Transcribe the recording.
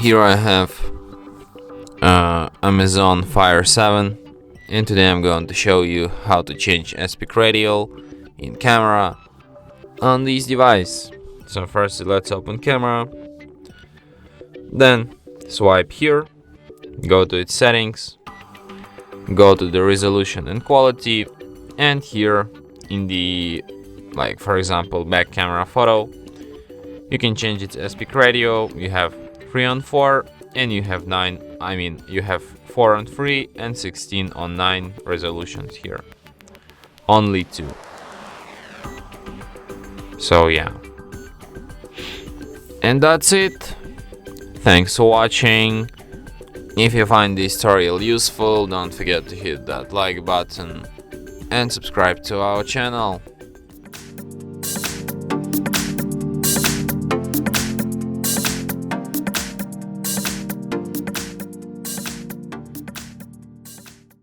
Here I have Amazon Fire 7, and today I'm going to show you how to change aspect ratio in camera on this device. So first let's open camera, then swipe here, go to its settings, go to the resolution and quality, and here in the, like for example, back camera photo, you can change its aspect ratio. You have 3:4 and you have 4:3 and 16:9 resolutions here. Only two. So yeah. And that's it. Thanks for watching. If you find this tutorial useful, don't forget to hit that like button and subscribe to our channel.